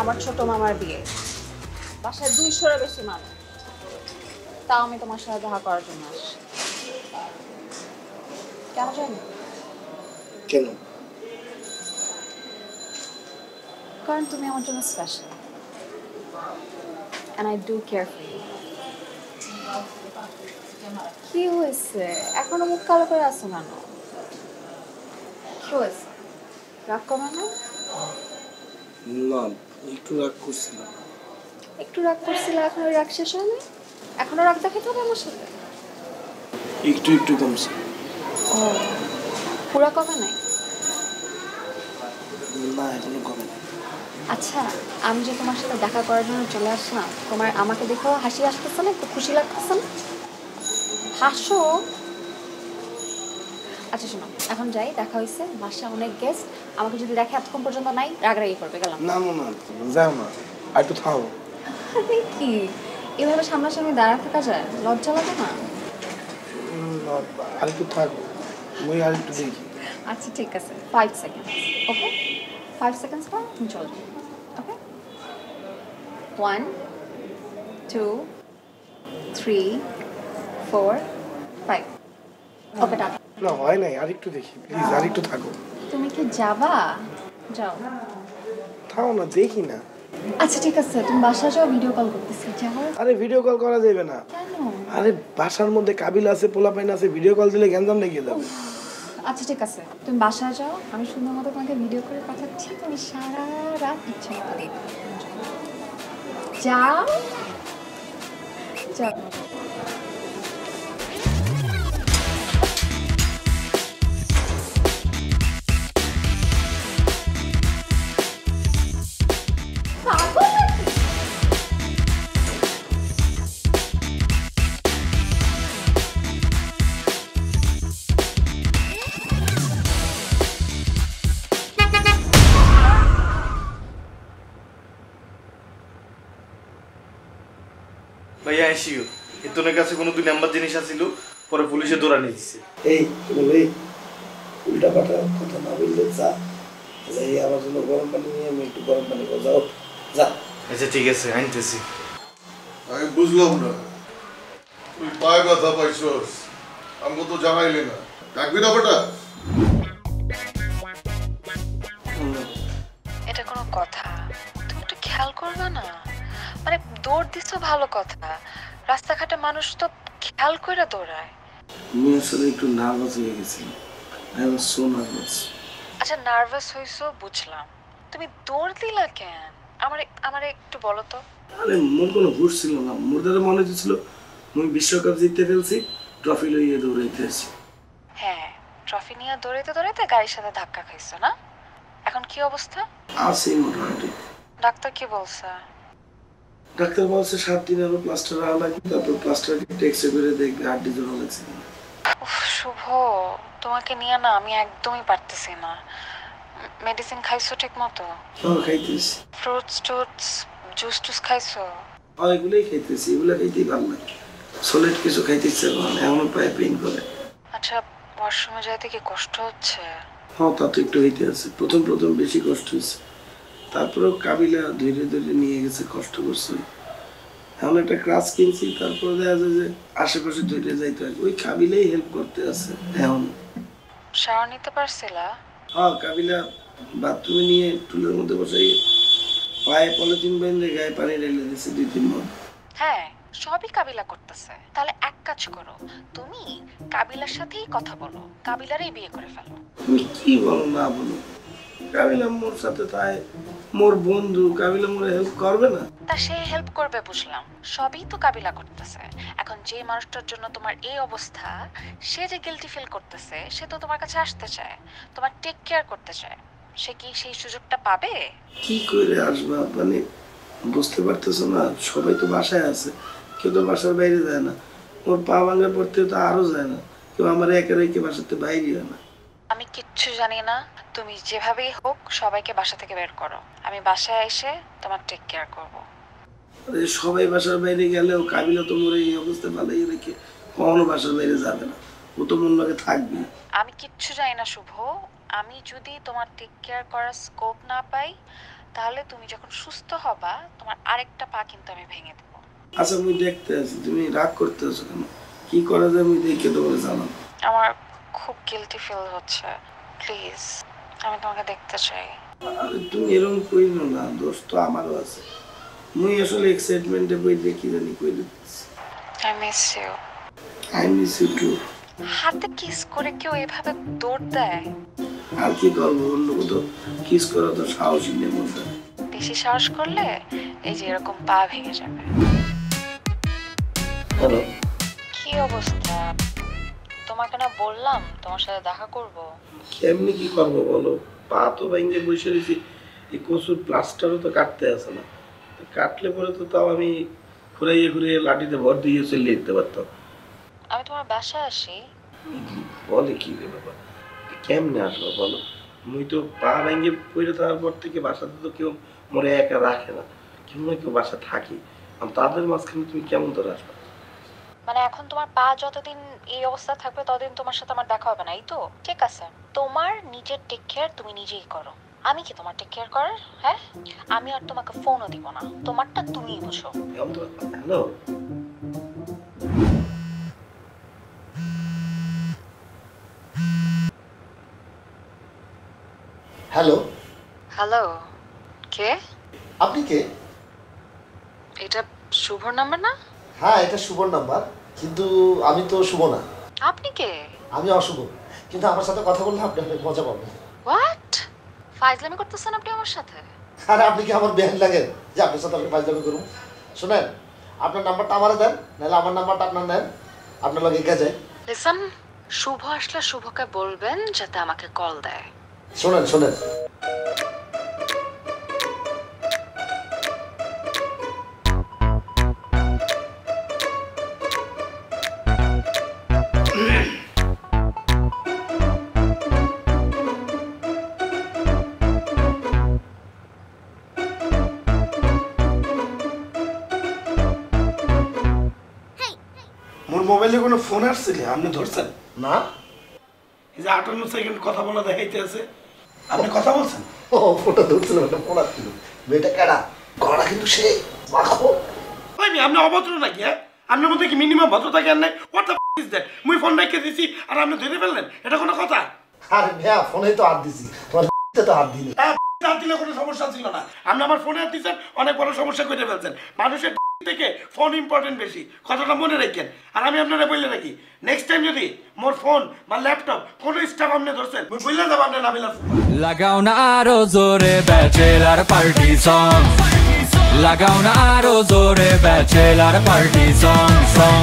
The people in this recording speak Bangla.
আমার ছোট মামার বিয়ে, বাসায় 200-এর বেশি মানুষ, তাও আমি তোমার সাথে দেখা করার জন্য আসছি। কেন জানি? কেন? কারণ তুমি আমার জন্য special, and I do care for you. কি হয়েছে? এখনো মুখ কালো করে আছো কেন? কি হয়েছে? রাগ কমে না? না, একটু রাগ করছিলাম। একটু রাগ করছিলে, এখন ওই রাগ শেষ হয়নি? এখনো রাগ দেখাতে হবে আমার সাথে? একটু একটু কমছে। ও, পুরা কমে নাই? না, এখনো কমে না। আচ্ছা, আমি যে তোমার সাথে দেখা করার জন্য চলে আসলাম, তোমার আমাকে দেখো হাসি আসতেছে না? একটু খুশি লাগতেছে না? হাসো। আচ্ছা শোনো, এখন যাই, দেখা হয়েছে, বাসায় অনেক গেস্ট, আমাকে যদি দেখে এতক্ষণ পর্যন্ত নাই, রাগারাগি করবে, গেলাম। না না না, যাও না, আর একটু থাও। কি এভাবে সামনাসামনি দাঁড়া থাকা যায়? লজ্জা লাগে না? আর একটু থাকো, ওই আর একটু দেখি। আচ্ছা ঠিক আছে, 5 সেকেন্ড, ওকে? 5 সেকেন্ডস পর তুমি চলে যাও, ওকে? 1 2 3 4 5, ওকে টাটা। না হয় নাই, আর একটু দেখি প্লিজ, আর একটু থাকো। তুমি কি যাবা? যাও। থাও না, দেখি না। আচ্ছা ঠিক আছে, তুমি বাসা যাও, ভিডিও কল করতেছি, যাও। আরে ভিডিও কল করা যাবে না। কেন? আরে বাসার মধ্যে কাবিল আছে, পোলাপাইন আছে, ভিডিও কল দিলে গ্যাঞ্জাম লেগে যাবে। আচ্ছা ঠিক আছে, তুমি বাসা যাও, আমি সুন্দর মতো তোমাকে ভিডিও করে পাঠাচ্ছি, তুমি সারা রাত ইচ্ছা মতো দেখবে। যাও যাও। পাগল নাকি? ভাইয়া আইসিও এতনের কাছে কোনো 2 নাম্বার জিনিস আছিল, পরে পুলিশে ধরা নিয়ে দিছে। এই বলে উল্টা পাল্টা কথা না বললে যা, এই আমার জন্য গরম পানি নিয়ে আমি একটু গরম পানি করে যাও, যা। আচ্ছা ঠিক আছে, আনতেছি। আমি বুঝলাম না, তুই পায়ে ব্যথা পাইছস, আমাকে তো জানাইলি না, ডাকবি না বেটা? এটা কোনো কথা? তুমি একটু খেয়াল করবে না? মানে দৌড় দিচ্ছ ভালো কথা, রাস্তাঘাটে মানুষ তো খেয়াল করে দৌড়ায়। আমি আসলে একটু নার্ভাস হয়ে গেছিলাম। I was so nervous. আচ্ছা নার্ভাস হইছো বুঝলাম, তুমি দৌড় দিলা কেন? আমারে একটু বলো তো। আরে মোর কোনো হুশ ছিল না, মোর দ্বারা মনে হচ্ছিল আমি বিশ্বকাপ জিততে ফেলছি, ট্রফি লইয়ে দৌড়াইতে আসছি। হ্যাঁ, ট্রফি নিয়ে দৌড়াইতে দৌড়াইতে গাড়ির সাথে ধাক্কা খাইছো না? এখন কি অবস্থা? আছি মোটামুটি। ডাক্তার কি বলছে? ডাক্তার বলছে 7 দিন আরো প্লাস্টার রাখা লাগবে, তারপর প্লাস্টার এক্সরে করে দেখবে হাড্ডি জোড়া লাগছে। উফ শুভ, তোমাকে নিয়ে না আমি একদমই পারতেছি না। মেডিসিন খাইছো ঠিক মতো? খাইতেছি। ফ্রুটস টুটস জুস টুস খাইছো? এগুলোই খাইতেছি, এগুলো খাইতেই ভালো লাগে। সলিড কিছু খাইতে ইচ্ছে করে না, এমন পায়ে পেইন করে। আচ্ছা ওয়াশরুমে যাইতে কি কষ্ট হচ্ছে? হ্যাঁ তা তো একটু হইতে আছে, প্রথম বেশি কষ্ট হয়েছে, তারপরেও কাবিলা ধীরে ধীরে নিয়ে গেছে, কষ্ট করছে। এমন একটা ক্লাস কিনছি, তারপরে দেখা যায় যে আশেপাশে ধরে যাইতে হয়, ওই কাবিলাই হেল্প করতে আছে এখন। শাওয়ার নিতে পারছিলা? হ্যাঁ কাবিলা বাথরুমে নিয়ে টুলের মধ্যে বসাই পায়ে পলিথিন বেঁধে গায়ে পানি ঢেলে দিয়েছে 2-3 মণ। হ্যাঁ সবই কাবিলা করতেছে, তাহলে এক কাজ করো, তুমি কাবিলার সাথেই কথা বলো, কাবিলারই বিয়ে করে ফেলো। তুমি কি বলো না বলো, কাবিলা মোর সাথে তাই, মোর বন্ধু, কাবিলা মোরে হেল্প করবে না? তা সে হেল্প করবে বুঝলাম, সবই তো কাবিলা করতেছে। এখন যে মানুষটার জন্য তোমার এই অবস্থা, সে যে গিলটি ফিল করতেছে, সে তো তোমার কাছে আসতে চায়, তোমার টেক কেয়ার করতে চায়, সে কি সেই সুযোগটা পাবে? কি করে আসবা মানে বুঝতে পারতেছো না, সবাই তো বাসায় আছে, কেউ তো বাসার বাইরে যায় না, ওর পা ভাঙার পর থেকে তো আরো যায় না, কেউ আমার একা রেখে বাসাতে বাইরে হয় না। আমি কিচ্ছু জানি না, তুমি যেভাবেই হোক সবাইকে বাসা থেকে বের করো, আমি বাসায় এসে তোমার টেক কেয়ার করবো। আরে সবাই বাসার বাইরে গেলেও কাবিলা তো মোর এই অবস্থা ভালোই রেখে কখনো বাসার বাইরে যাবে না, ও তো মন লাগে থাকবে। আমি কিচ্ছু জানি না শুভ, আমি যদি তোমার টেক কেয়ার করার স্কোপ না পাই, তাহলে তুমি যখন সুস্থ হবা তোমার আরেকটা পা কিন্তু আমি ভেঙে দেব। আচ্ছা মুই দেখতে আছি, তুমি রাগ করতে আছো কেন? কি করা যায় মুই দেখে তোমাকে জানাম। আমার খুব গিল্টি ফিল হচ্ছে, প্লিজ আমি তোমাকে দেখতে চাই। আরে তুমি এরকম কইনো না, দোষ তো আমারও আছে। মুই আসলে এক্সাইটমেন্টে বই দেখি জানি কই দিতেছি। I miss you. I miss you too. হাতে কিস করে কেউ এভাবে দৌড় দেয়? আর কি করবো, অন্য কোথাও কিস করা তো সাহসী নেই মধ্যে। বেশি সাহস করলে এই যে এরকম পা ভেঙে যাবে। হ্যালো, কি অবস্থা? তোমাকে না বললাম তোমার সাথে দেখা করব। কেমনি কি করবো বলো? পা তো ভেঙে বসে রয়েছি, এই কচুর প্লাস্টারও তো কাটতে আসে না। কাটলে পরে তো তাও আমি ঘুরাইয়ে ঘুরিয়ে লাঠিতে ভর দিয়ে চলে যেতে পারতাম। আমি তোমার বাসায় আসি। বলে কি রে বাবা, কেমনে আসবো বলো? মুই তো পা ভেঙে পড়ে থাকার পর থেকে বাসাতে তো কেউ মরে একা রাখে না, কেউ না কেউ বাসা থাকি। তাদের মাঝখানে তুমি কেমন ধরে আসবে? মানে এখন তোমার পা যতদিন এই অবস্থা থাকবে ততদিন তোমার সাথে আমার দেখা হবে না, এই তো? ঠিক আছে, তোমার নিজের টেক কেয়ার তুমি নিজেই করো। আমি কি তোমার টেক কেয়ার করার? হ্যাঁ, আমি আর তোমাকে ফোনও দিব না, তোমারটা তুমিই বুঝো। হ্যালো, হ্যালো, হ্যালো, কে? আপনি কে? এটা শুভর নাম্বার না? হ্যাঁ, এটা শুভর নাম্বার, কিন্তু আমি তো শুভ না। আপনি কে? আমি অশুভ, কিন্তু আমার সাথে কথা বললে আপনি অনেক মজা পাবেন। হোয়াট? ফাইজলামি করতেছেন আপনি আমার সাথে? আরে আপনি কি আমার ব্যান্ড লাগেন যে আপনার সাথে আমি ফাইজলামি করুন? শোনেন, আপনার নাম্বারটা আমারে দেন, নাহলে আমার নাম্বারটা আপনার নেন, আপনার লগে এগিয়ে যায়। লিসন, শুভ আসলে শুভকে বলবেন যাতে আমাকে কল দেয়। শোনেন শোনেন, মোর মোবাইলে কোনো ফোন আসছিল, আপনি ধরছেন? না, এই যে 58 সেকেন্ড কথা বলা দেখাইতে আছে, আপনি কথা বলছেন? ও ফোনটা ধরছিল, ওটা ফোন আসছিল। মেয়েটা কেডা? গড়া কিন্তু সে মাখো। ভাই আপনি অভদ্র নাকি? হ্যাঁ, আপনার মধ্যে কি মিনিমাম ভদ্রতা জ্ঞান নাই? What the is that? মুই ফোন রেখে দিছি আর আপনি ধরে ফেললেন, এটা কোনো কথা? আরে ভাইয়া, ফোনেই তো হাত দিছি, তোমার তো হাত দিলে। হাত দিলে কোনো সমস্যা ছিল না, আপনি আমার ফোনে হাত দিচ্ছেন, অনেক বড় সমস্যা করে ফেলছেন। মানুষের থেকে ফোন ইম্পর্টেন্ট বেশি, কথাটা মনে রাখেন। আর আমি আপনারা বললে নাকি নেক্সট টাইম যদি মোর ফোন বা ল্যাপটপ কোনো স্টাফ আপনি ধরছেন, মুই বললে যাবো আপনার নাবিলার ফোন। লাগাও না আরো জোরে ব্যাচেলার পার্টি সং, লাগাও না আরো জোরে ব্যাচেলার পার্টি সং।